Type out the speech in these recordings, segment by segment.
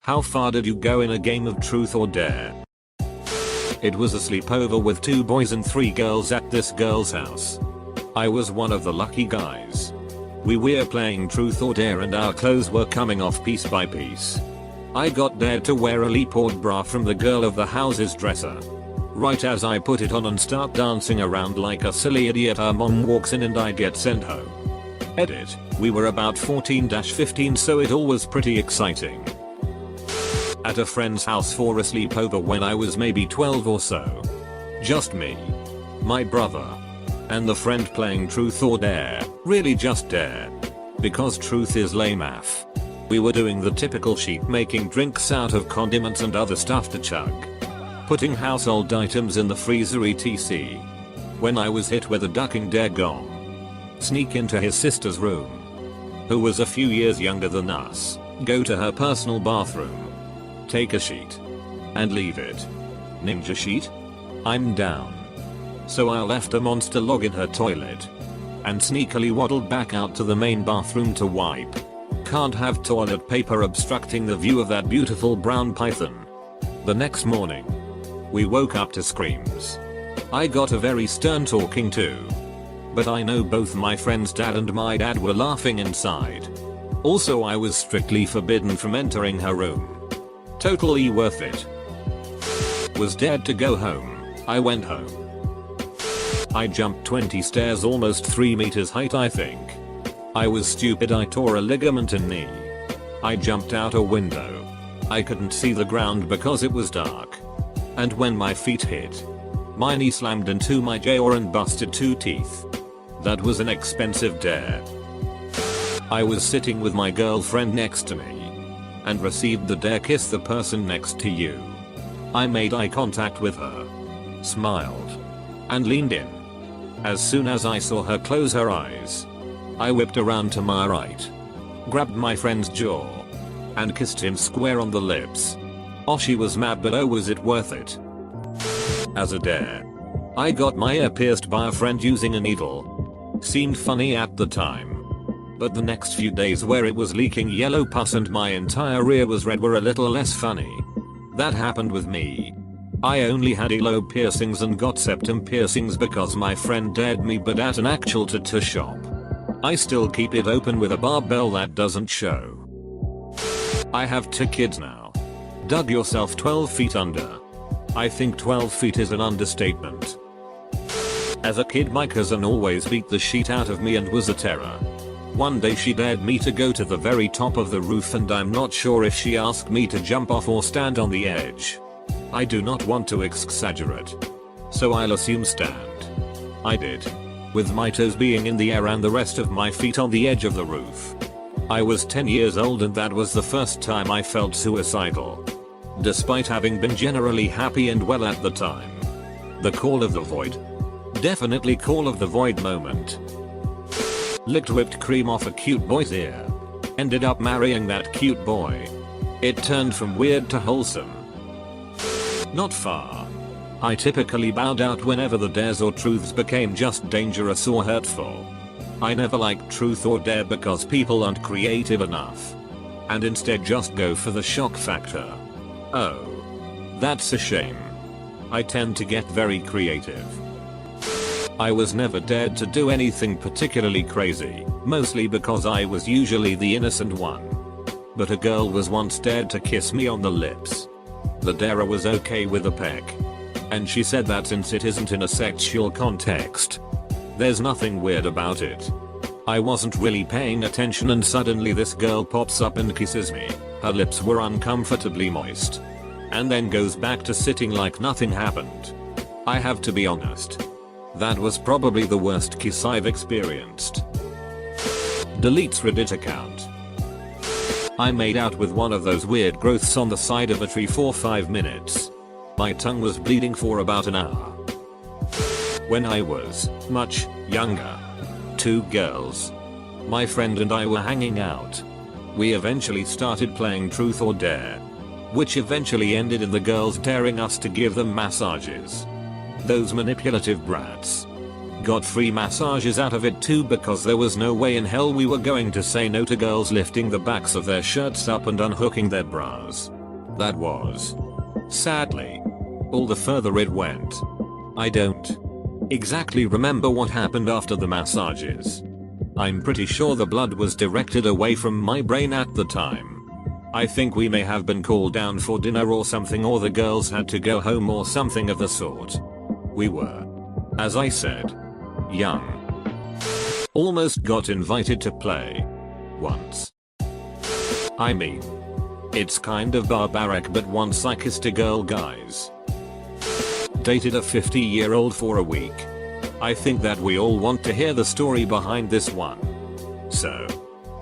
How far did you go in a game of truth or dare? It was a sleepover with 2 boys and 3 girls at this girl's house. I was one of the lucky guys. We were playing truth or dare and our clothes were coming off piece by piece. I got dared to wear a leopard bra from the girl of the house's dresser. Right as I put it on and start dancing around like a silly idiot, her mom walks in and I get sent home. Edit. We were about 14-15, so it all was pretty exciting. At a friend's house for a sleepover when I was maybe 12 or so. Just me, my brother, and the friend playing truth or dare. Really just dare. Because truth is lame af. We were doing the typical sheet, making drinks out of condiments and other stuff to chug. Putting household items in the freezer etc. When I was hit with a ducking dare gong. Sneak into his sister's room, who was a few years younger than us, go to her personal bathroom, take a sheet, and leave it. Ninja sheet? I'm down. So I left a monster log in her toilet, and sneakily waddled back out to the main bathroom to wipe. Can't have toilet paper obstructing the view of that beautiful brown python. The next morning, we woke up to screams. I got a very stern talking to. But I know both my friend's dad and my dad were laughing inside. Also, I was strictly forbidden from entering her room. Totally worth it. Was dared to go home. I went home. I jumped 20 stairs, almost 3 meters height I think. I was stupid, I tore a ligament in knee. I jumped out a window. I couldn't see the ground because it was dark. And when my feet hit, my knee slammed into my jaw and busted 2 teeth. That was an expensive dare. I was sitting with my girlfriend next to me and received the dare kiss the person next to you. I made eye contact with her, smiled, and leaned in. As soon as I saw her close her eyes, I whipped around to my right, grabbed my friend's jaw, and kissed him square on the lips. Oh, she was mad, but oh, was it worth it. As a dare, I got my ear pierced by a friend using a needle. Seemed funny at the time, but the next few days where it was leaking yellow pus and my entire ear was red were a little less funny. That happened with me. I only had earlobe piercings and got septum piercings because my friend dared me, but at an actual tattoo shop. I still keep it open with a barbell that doesn't show. I have 2 kids now. Dug yourself 12 feet under. I think 12 feet is an understatement. As a kid, my cousin always beat the shit out of me and was a terror. One day she dared me to go to the very top of the roof, and I'm not sure if she asked me to jump off or stand on the edge. I do not want to exaggerate, so I'll assume stand. I did, with my toes being in the air and the rest of my feet on the edge of the roof. I was 10 years old and that was the first time I felt suicidal, despite having been generally happy and well at the time. The call of the void. Definitely call of the void moment. Licked whipped cream off a cute boy's ear. Ended up marrying that cute boy. It turned from weird to wholesome. Not far. I typically bowed out whenever the dares or truths became just dangerous or hurtful. I never liked truth or dare because people aren't creative enough, and instead just go for the shock factor. Oh, that's a shame. I tend to get very creative. I was never dared to do anything particularly crazy, mostly because I was usually the innocent one. But a girl was once dared to kiss me on the lips. The darer was okay with a peck, and she said that since it isn't in a sexual context, there's nothing weird about it. I wasn't really paying attention and suddenly this girl pops up and kisses me. Her lips were uncomfortably moist, and then goes back to sitting like nothing happened. I have to be honest, that was probably the worst kiss I've experienced. Deletes Reddit account. I made out with one of those weird growths on the side of a tree for 5 minutes. My tongue was bleeding for about an hour. When I was much younger, 2 girls, my friend and I were hanging out. We eventually started playing truth or dare, which eventually ended in the girls daring us to give them massages. Those manipulative brats. Got free massages out of it too because there was no way in hell we were going to say no to girls lifting the backs of their shirts up and unhooking their bras. That was, sadly, all the further it went. I don't exactly remember what happened after the massages. I'm pretty sure the blood was directed away from my brain at the time. I think we may have been called down for dinner or something, or the girls had to go home or something of the sort. We were, as I said, young. Almost got invited to play once. I mean, it's kind of barbaric, but once I kissed a girl, guys. Dated a 50-year-old for a week. I think that we all want to hear the story behind this one. So,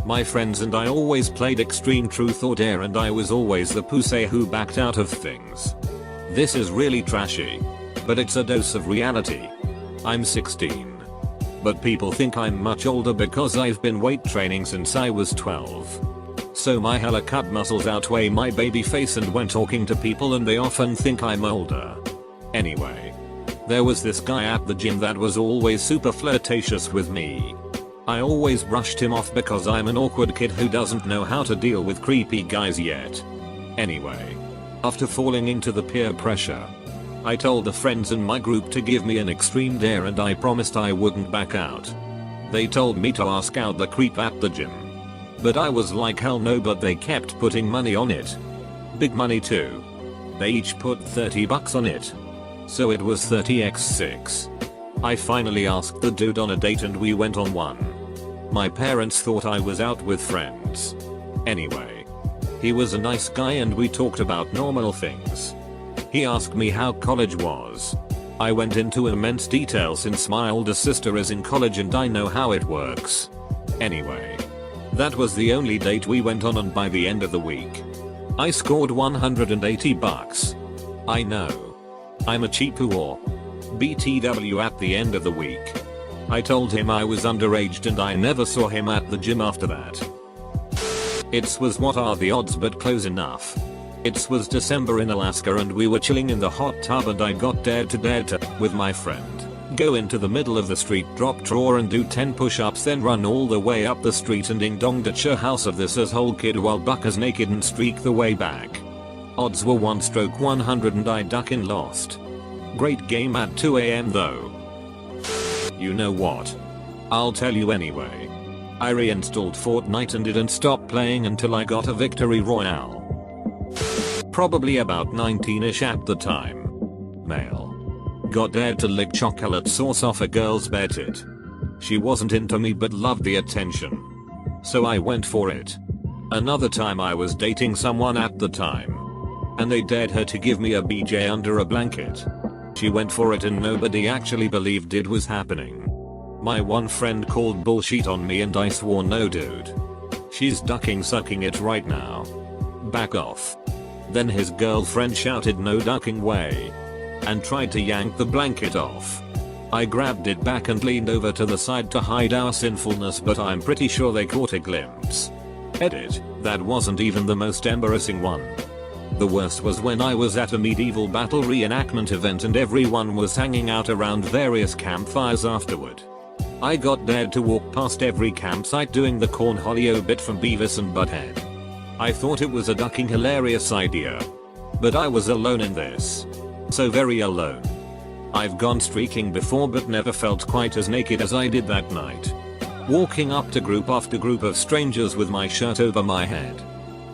my friends and I always played Extreme Truth or Dare, and I was always the pussy who backed out of things. This is really trashy, but it's a dose of reality. I'm 16. But people think I'm much older because I've been weight training since I was 12. So my hella cut muscles outweigh my baby face, and when talking to people and they often think I'm older. Anyway, there was this guy at the gym that was always super flirtatious with me. I always brushed him off because I'm an awkward kid who doesn't know how to deal with creepy guys yet. Anyway, after falling into the peer pressure, I told the friends in my group to give me an extreme dare, and I promised I wouldn't back out. They told me to ask out the creep at the gym. But I was like hell no, but they kept putting money on it. Big money too. They each put $30 on it. So it was 30x6. I finally asked the dude on a date and we went on one. My parents thought I was out with friends. Anyway, he was a nice guy and we talked about normal things. He asked me how college was. I went into immense detail since my older sister is in college and I know how it works. Anyway, that was the only date we went on, and by the end of the week, I scored $180. I know. I'm a cheap whore. BTW at the end of the week. I told him I was underage and I never saw him at the gym after that. It was what are the odds, but close enough. It was December in Alaska and we were chilling in the hot tub and I got dared to, with my friend, go into the middle of the street, drop drawer and do 10 push-ups, then run all the way up the street and ding-dong at your house of this asshole kid while buck is naked and streak the way back. Odds were 1/100 and I duckin' lost. Great game at 2 AM though. You know what? I'll tell you anyway. I reinstalled Fortnite and didn't stop playing until I got a victory royale. Probably about 19ish at the time. Male. Got dared to lick chocolate sauce off a girl's bare tit. She wasn't into me but loved the attention. So I went for it. Another time I was dating someone at the time. And they dared her to give me a BJ under a blanket. She went for it and nobody actually believed it was happening. My one friend called bullshit on me and I swore no dude. She's ducking sucking it right now. Back off. Then his girlfriend shouted no ducking way. And tried to yank the blanket off. I grabbed it back and leaned over to the side to hide our sinfulness, but I'm pretty sure they caught a glimpse. Edit, that wasn't even the most embarrassing one. The worst was when I was at a medieval battle reenactment event and everyone was hanging out around various campfires afterward. I got dared to walk past every campsite doing the Cornholio bit from Beavis and Butthead. I thought it was a ducking hilarious idea. But I was alone in this. So very alone. I've gone streaking before but never felt quite as naked as I did that night. Walking up to group after group of strangers with my shirt over my head.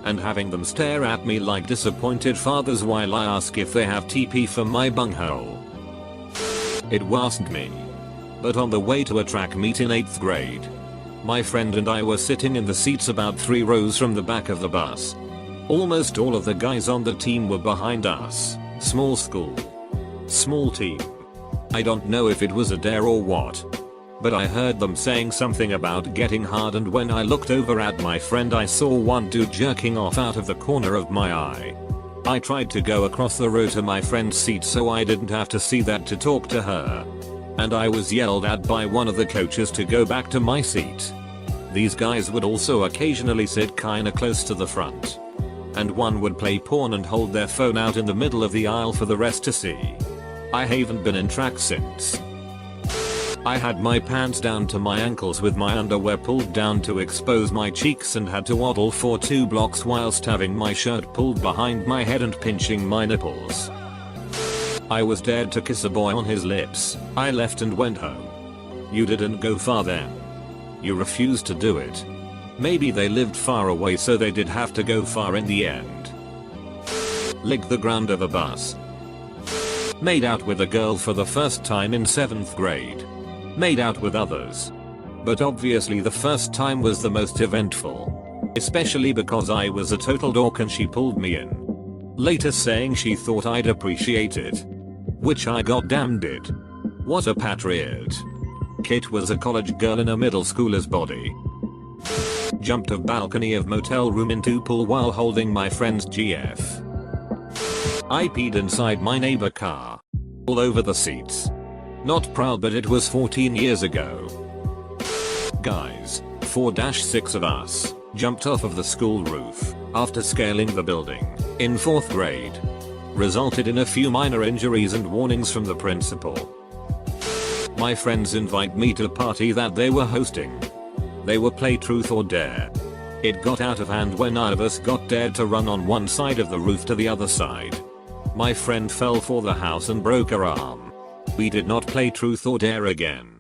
And having them stare at me like disappointed fathers while I ask if they have TP for my bunghole. It wasn't me. But on the way to a track meet in 8th grade, my friend and I were sitting in the seats about 3 rows from the back of the bus. Almost all of the guys on the team were behind us. Small school. Small team. I don't know if it was a dare or what. But I heard them saying something about getting hard, and when I looked over at my friend I saw one dude jerking off out of the corner of my eye. I tried to go across the row to my friend's seat so I didn't have to see that to talk to her. And I was yelled at by one of the coaches to go back to my seat. These guys would also occasionally sit kinda close to the front. And one would play porn and hold their phone out in the middle of the aisle for the rest to see. I haven't been in track since. I had my pants down to my ankles with my underwear pulled down to expose my cheeks and had to waddle for 2 blocks whilst having my shirt pulled behind my head and pinching my nipples. I was dared to kiss a boy on his lips. I left and went home. You didn't go far then. You refused to do it. Maybe they lived far away so they did have to go far in the end. Lick the ground of a bus. Made out with a girl for the first time in 7th grade. Made out with others. But obviously the first time was the most eventful. Especially because I was a total dork and she pulled me in. Later saying she thought I'd appreciate it. Which I goddamn did. What a patriot. Kit was a college girl in a middle schooler's body. Jumped a balcony of motel room into pool while holding my friend's GF. I peed inside my neighbor car. All over the seats. Not proud but it was 14 years ago. Guys, 4-6 of us, jumped off of the school roof, after scaling the building, in 4th grade. Resulted in a few minor injuries and warnings from the principal. My friends invite me to a party that they were hosting. They were play truth or dare. It got out of hand when none of us got dared to run on one side of the roof to the other side. My friend fell for the house and broke her arm. We did not play truth or dare again.